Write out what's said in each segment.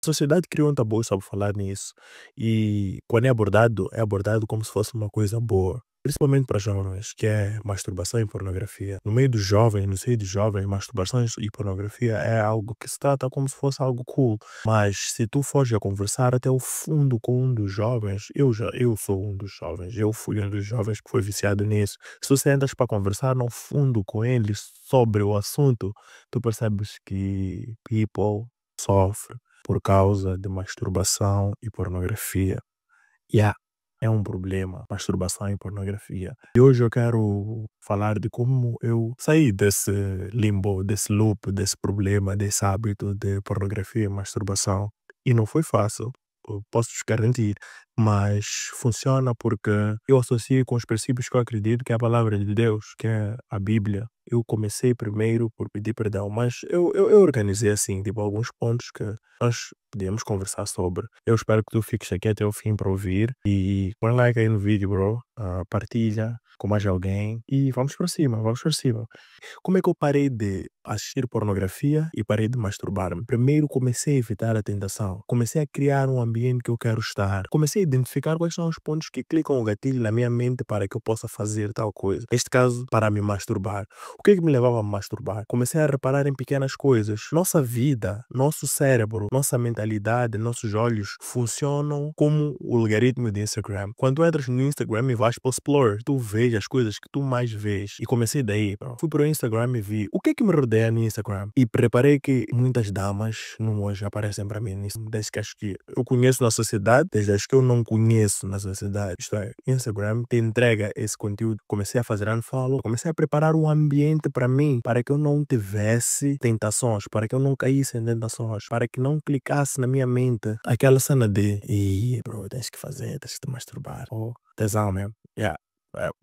sociedade criou um tabu sobre falar nisso. E quando é abordado como se fosse uma coisa boa. Principalmente para jovens, que é masturbação e pornografia. No meio dos jovens, no seio dos jovens, masturbação e pornografia é algo que se trata como se fosse algo cool. Mas se tu fores a conversar até o fundo com um dos jovens, eu sou um dos jovens, eu fui um dos jovens que foi viciado nisso. Se tu sentas para conversar no fundo com eles sobre o assunto, tu percebes que people sofre por causa de masturbação e pornografia. Yeah, é um problema, masturbação e pornografia. E hoje eu quero falar de como eu saí desse limbo, desse loop, desse problema, desse hábito de pornografia e masturbação. E não foi fácil, eu posso te garantir, mas funciona porque eu associo com os princípios que eu acredito que é a palavra de Deus, que é a Bíblia. Eu comecei primeiro por pedir perdão, mas eu organizei assim, tipo, alguns pontos que nós podíamos conversar sobre. Eu espero que tu fiques aqui até o fim para ouvir e põe like aí no vídeo, bro. Partilha com mais alguém e vamos para cima, vamos para cima. Como é que eu parei de assistir pornografia e parei de masturbar-me? Primeiro comecei a evitar a tentação. Comecei a criar um ambiente que eu quero estar. Comecei a identificar quais são os pontos que clicam o gatilho na minha mente para que eu possa fazer tal coisa. Neste caso, para me masturbar. O que é que me levava a me masturbar? Comecei a reparar em pequenas coisas. Nossa vida, nosso cérebro, nossa mentalidade, nossos olhos funcionam como o algoritmo de Instagram. Quando tu entras no Instagram e vais para o Explore, tu vês as coisas que tu mais vês. E comecei daí, bro. Fui para o Instagram e vi o que é que me rodeia no Instagram. E reparei que muitas damas não hoje aparecem para mim nisso. Desde que acho que eu conheço na sociedade, desde as que eu não conheço na sociedade. Isto é, Instagram te entrega esse conteúdo. Comecei a fazer unfollow, comecei a preparar um ambiente para mim, para que eu não tivesse tentações, para que eu não caísse em tentações, para que não clicasse na minha mente aquela cena de bro, tens que fazer, tens que te masturbar. Oh, tesão mesmo. Yeah.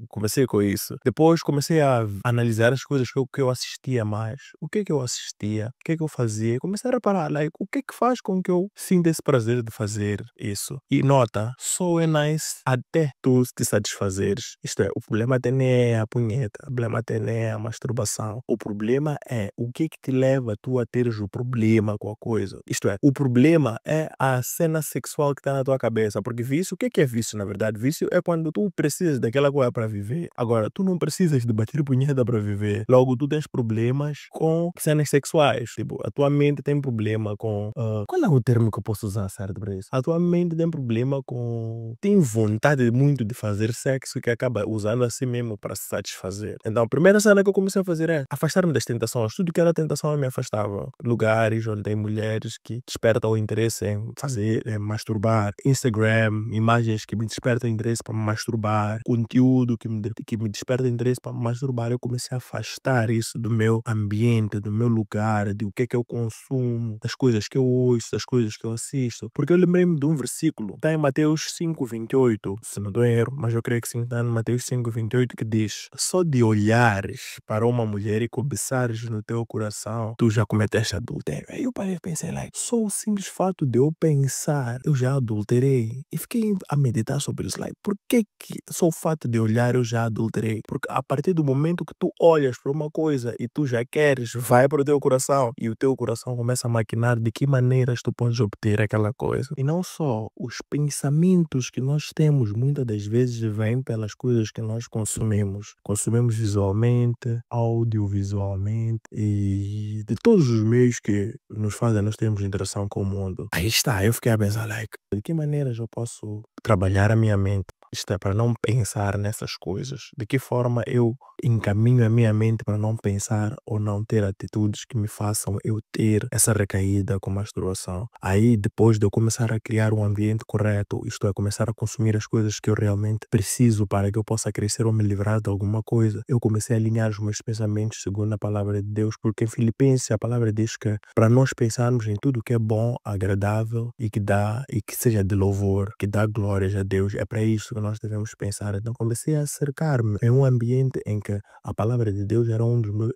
Comecei com isso. Depois comecei a analisar as coisas que eu assistia mais. O que é que eu assistia? O que é que eu fazia? Comecei a reparar, like, o que é que faz com que eu sinta esse prazer de fazer isso? E nota, só é nice até tu te satisfazeres. Isto é, o problema até nem é a punheta. O problema até nem é a masturbação. O problema é o que é que te leva tu a teres o problema com a coisa. Isto é, o problema é a cena sexual que está na tua cabeça. Porque vício, o que é vício na verdade? Vício é quando tu precisas daquela coisa para viver. Agora, tu não precisas de bater punheta para viver. Logo, tu tens problemas com cenas sexuais. Tipo, a tua mente tem problema com... qual é o termo que eu posso usar certo para isso? A tua mente tem problema com... Tem vontade muito de fazer sexo que acaba usando assim mesmo para se satisfazer. Então, a primeira cena que eu comecei a fazer é afastar-me das tentações. Tudo que era tentação eu me afastava. Lugares onde tem mulheres que despertam o interesse em fazer, em masturbar. Instagram, imagens que me despertam interesse para me masturbar. Conteúdo que me desperta interesse para me masturbar. Eu comecei a afastar isso do meu ambiente, do meu lugar, de o que é que eu consumo, das coisas que eu ouço, das coisas que eu assisto. Porque eu lembrei-me de um versículo, está em Mateus 5:28, se não estou em erro, mas eu creio que sim, está em Mateus 5:28, que diz: só de olhares para uma mulher e cobiçares no teu coração, tu já cometeste adultério. Aí eu parei e pensei, like, só o simples fato de eu pensar, eu já adulterei. E fiquei a meditar sobre isso, like, por que só o fato de olhar eu já adulterei? Porque a partir do momento que tu olhas para uma coisa e tu já queres, vai para o teu coração e o teu coração começa a maquinar de que maneiras tu podes obter aquela coisa. E não só, os pensamentos que nós temos muitas das vezes vêm pelas coisas que nós consumimos. Consumimos visualmente, audiovisualmente e de todos os meios que nos fazem nós termos interação com o mundo. Aí está, eu fiquei a pensar, like, de que maneiras eu posso trabalhar a minha mente? Isto é, para não pensar nessas coisas. De que forma eu encaminho a minha mente para não pensar ou não ter atitudes que me façam eu ter essa recaída com masturbação. Aí, depois de eu começar a criar um ambiente correto, isto é, começar a consumir as coisas que eu realmente preciso para que eu possa crescer ou me livrar de alguma coisa, eu comecei a alinhar os meus pensamentos segundo a palavra de Deus, porque em Filipenses a palavra diz que para nós pensarmos em tudo que é bom, agradável e que seja de louvor, que dá glórias a Deus, é para isso que nós devemos pensar. Então comecei a cercar-me em um ambiente em que a palavra de Deus era,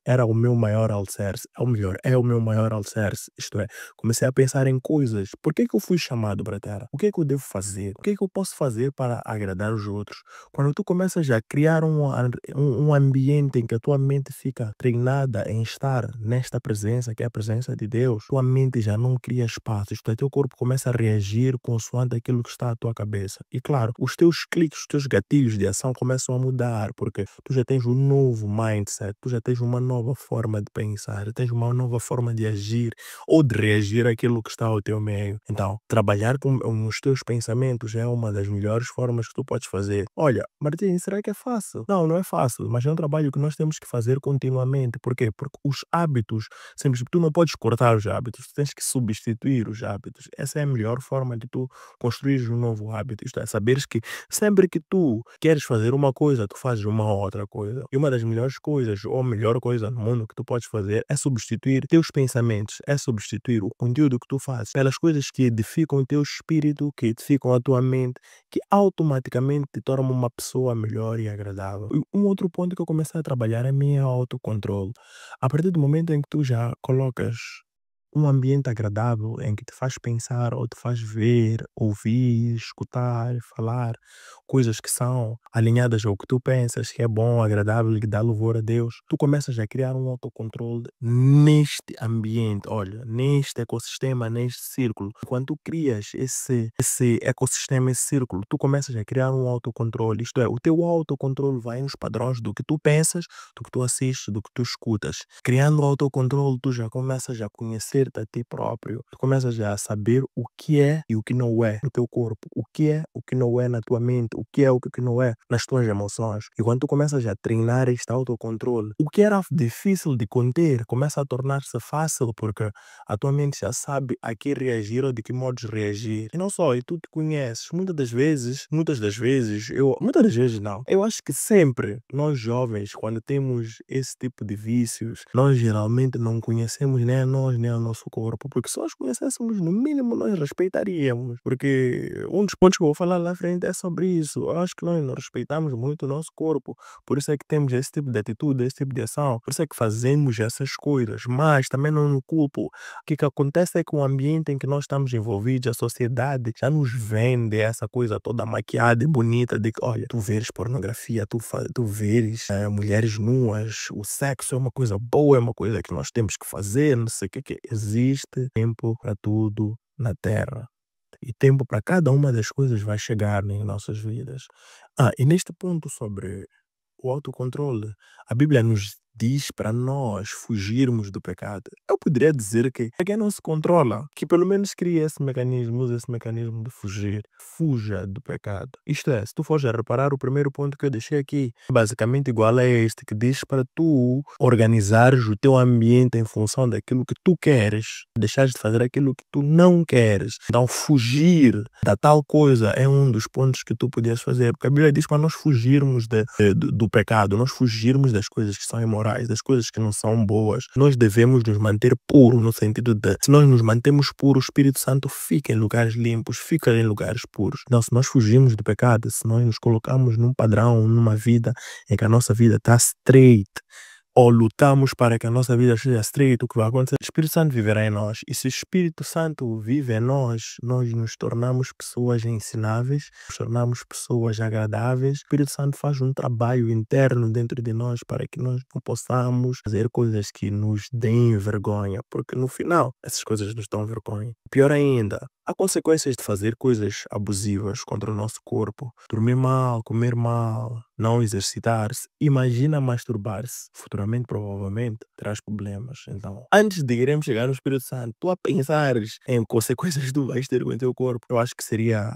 era o meu maior alicerce, ou melhor, é o meu maior alicerce, isto é, comecei a pensar em coisas. Por que que eu fui chamado para a Terra? O que é que eu devo fazer? O que é que eu posso fazer para agradar os outros? Quando tu começas a criar um ambiente em que a tua mente fica treinada em estar nesta presença, que é a presença de Deus, tua mente já não cria espaço, isto é, teu corpo começa a reagir consoante aquilo que está à tua cabeça. E claro, os teus cliques, os teus gatilhos de ação começam a mudar, porque tu já tens um novo mindset, tu já tens uma nova forma de pensar, já tens uma nova forma de agir ou de reagir àquilo que está ao teu meio. Então, trabalhar com os teus pensamentos é uma das melhores formas que tu podes fazer. Olha, Martim, será que é fácil? Não, não é fácil, mas é um trabalho que nós temos que fazer continuamente. Por quê? Porque os hábitos, sempre tu não podes cortar os hábitos, tu tens que substituir os hábitos. Essa é a melhor forma de tu construir um novo hábito. Isto é, saberes que sempre que tu queres fazer uma coisa, tu fazes uma outra coisa. E uma das melhores coisas, ou a melhor coisa no mundo que tu podes fazer é substituir teus pensamentos, é substituir o conteúdo que tu fazes pelas coisas que edificam o teu espírito, que edificam a tua mente, que automaticamente te tornam uma pessoa melhor e agradável. E um outro ponto que eu comecei a trabalhar é meu autocontrole. A partir do momento em que tu já colocas um ambiente agradável em que te faz pensar ou te faz ver, ouvir, escutar, falar coisas que são alinhadas ao que tu pensas, que é bom, agradável e que dá louvor a Deus, tu começas a criar um autocontrole neste ambiente, olha, neste ecossistema, neste círculo. Quando tu crias esse ecossistema, esse círculo, tu começas a criar um autocontrole, isto é, o teu autocontrole vai nos padrões do que tu pensas, do que tu assistes, do que tu escutas. Criando o autocontrole, tu já começas a conhecer-te a ti próprio. Tu começas já a saber o que é e o que não é no teu corpo. O que é, o que não é na tua mente. O que é, o que não é nas tuas emoções. E quando tu começas a treinar este autocontrole, o que era difícil de conter começa a tornar-se fácil porque a tua mente já sabe a que reagir ou de que modos reagir. E não só, e tu te conheces. Muitas das vezes não. Eu acho que sempre nós jovens, quando temos esse tipo de vícios, nós geralmente não conhecemos nem a nós, nem ao nosso corpo, porque se nós conhecêssemos, no mínimo nós respeitaríamos, porque um dos pontos que eu vou falar lá à frente é sobre isso. Eu acho que nós não respeitamos muito o nosso corpo, por isso é que temos esse tipo de atitude, esse tipo de ação, por isso é que fazemos essas coisas, mas também não nos culpo. O que acontece é que o ambiente em que nós estamos envolvidos, a sociedade, já nos vende essa coisa toda maquiada e bonita de que, olha, tu veres pornografia, tu veres mulheres nuas, o sexo é uma coisa boa, é uma coisa que nós temos que fazer, não sei o que. Existe tempo para tudo na Terra. E tempo para cada uma das coisas vai chegar em nossas vidas. E neste ponto sobre o autocontrole, a Bíblia nos diz para nós fugirmos do pecado. Eu poderia dizer que quem não se controla, que pelo menos cria esse mecanismo, usa esse mecanismo de fugir. Fuja do pecado. Isto é, se tu fores a reparar, o primeiro ponto que eu deixei aqui é basicamente igual a este, que diz para tu organizares o teu ambiente em função daquilo que tu queres, deixares de fazer aquilo que tu não queres. Então, fugir da tal coisa é um dos pontos que tu podias fazer, porque a Bíblia diz para nós fugirmos do pecado, nós fugirmos das coisas que são imorais, das coisas que não são boas. Nós devemos nos manter puros, no sentido de, se nós nos mantemos puros, o Espírito Santo fica em lugares limpos, fica em lugares puros. Então, se nós fugirmos do pecado, se nós nos colocamos num padrão, numa vida em que a nossa vida está straight, ou lutamos para que a nossa vida seja straight, o que vai acontecer? O Espírito Santo viverá em nós. E se o Espírito Santo vive em nós, nós nos tornamos pessoas ensináveis, nos tornamos pessoas agradáveis. O Espírito Santo faz um trabalho interno dentro de nós para que nós não possamos fazer coisas que nos deem vergonha, porque no final, essas coisas nos dão vergonha. Pior ainda, há consequências de fazer coisas abusivas contra o nosso corpo. Dormir mal, comer mal, não exercitar-se. Imagina masturbar-se. Futuramente, provavelmente, terás problemas. Então, antes de iremos chegar no Espírito Santo, tu a pensares em consequências que tu vais ter com o teu corpo, eu acho que seria,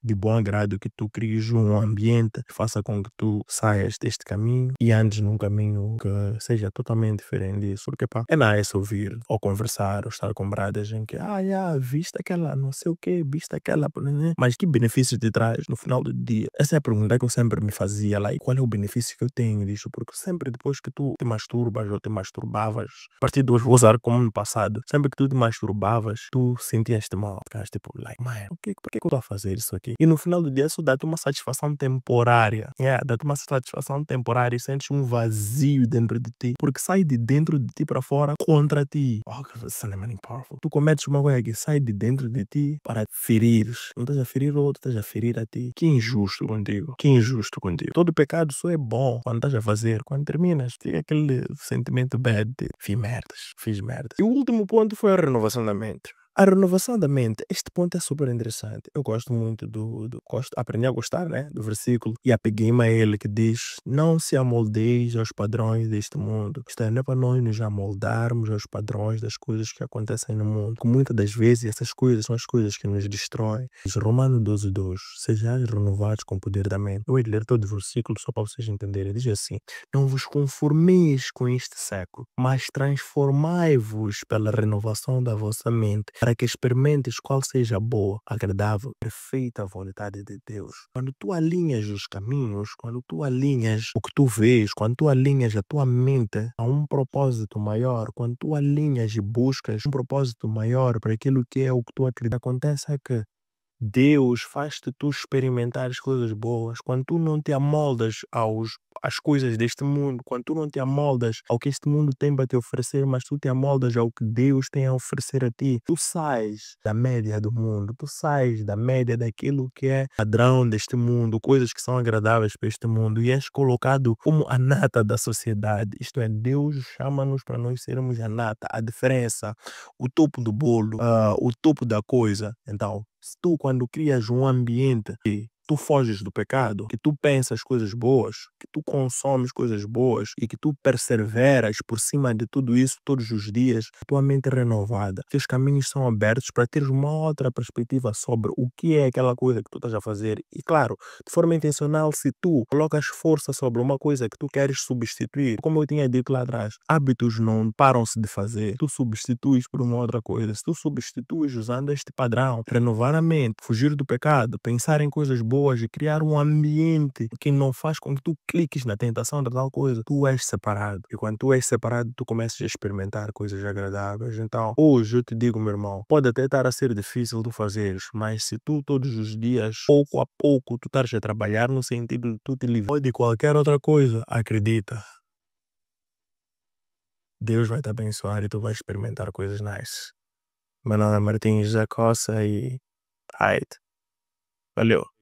de bom agrado que tu cries um ambiente que faça com que tu saias deste caminho e andes num caminho que seja totalmente diferente disso. Porque, pá, é nice ouvir ou conversar ou estar com bradas em que, viste aquela não sei o quê, viste aquela, né? Mas que benefício te traz no final do dia? Essa é a pergunta que eu sempre me fazia lá. E qual é o benefício que eu tenho disso? Porque sempre depois que tu te masturbas ou te masturbavas, a partir de hoje vou usar como no passado, sempre que tu te masturbavas, tu sentias-te mal. Ficaste tipo, like, man, por que eu estou a fazer isso aqui? E no final do dia isso dá-te uma satisfação temporária. Yeah, dá-te uma satisfação temporária e sentes um vazio dentro de ti. Porque sai de dentro de ti para fora contra ti. Oh, que cena powerful. Tu cometes uma coisa que sai de dentro de ti para ferires. Não estás a ferir o outro, estás a ferir a ti. Que injusto contigo. Que injusto contigo. Todo pecado só é bom quando estás a fazer. Quando terminas, fica aquele sentimento bad de fiz merdas, fiz merdas. E o último ponto foi a renovação da mente. A renovação da mente, este ponto é super interessante. Eu gosto muito aprendi a gostar, né, do versículo e apeguei-me a ele que diz: não se amoldeis aos padrões deste mundo. Isto é, não é para nós nos amoldarmos aos padrões das coisas que acontecem no mundo. Que muitas das vezes essas coisas são as coisas que nos destroem. Romanos 12:2, sejais renovados com o poder da mente. Eu vou ler todo o versículo só para vocês entenderem. Diz assim: não vos conformeis com este século, mas transformai-vos pela renovação da vossa mente, para que experimentes qual seja a boa, agradável, perfeita vontade de Deus. Quando tu alinhas os caminhos, quando tu alinhas o que tu vês, quando tu alinhas a tua mente a um propósito maior, quando tu alinhas e buscas um propósito maior para aquilo que é o que tu acredita, acontece é que Deus faz-te tu experimentar as coisas boas quando tu não te amoldas às coisas deste mundo, quando tu não te amoldas ao que este mundo tem para te oferecer, mas tu te amoldas ao que Deus tem a oferecer a ti. Tu sais da média do mundo, tu sais da média daquilo que é padrão deste mundo, coisas que são agradáveis para este mundo e és colocado como a nata da sociedade. Isto é, Deus chama-nos para nós sermos a nata, a diferença, o topo do bolo, o topo da coisa. Então, se tu, quando crias um ambiente que tu foges do pecado, que tu pensas coisas boas, que tu consomes coisas boas e que tu perseveras por cima de tudo isso todos os dias, tua mente é renovada, teus caminhos são abertos para teres uma outra perspectiva sobre o que é aquela coisa que tu estás a fazer. E claro, de forma intencional, se tu colocas força sobre uma coisa que tu queres substituir, como eu tinha dito lá atrás, hábitos não param-se de fazer, tu substituis por uma outra coisa. Se tu substituis usando este padrão, renovar a mente, fugir do pecado, pensar em coisas boas e criar um ambiente que não faz com que tu cliques na tentação de tal coisa, tu és separado. E quando tu és separado, tu começas a experimentar coisas agradáveis. Então, hoje eu te digo, meu irmão, pode até estar a ser difícil tu fazeres, mas se tu todos os dias, pouco a pouco, tu estás a trabalhar no sentido de tu te livrar de qualquer outra coisa, acredita, Deus vai te abençoar e tu vais experimentar coisas nice. Meu nome é Martins da Costa e... Valeu.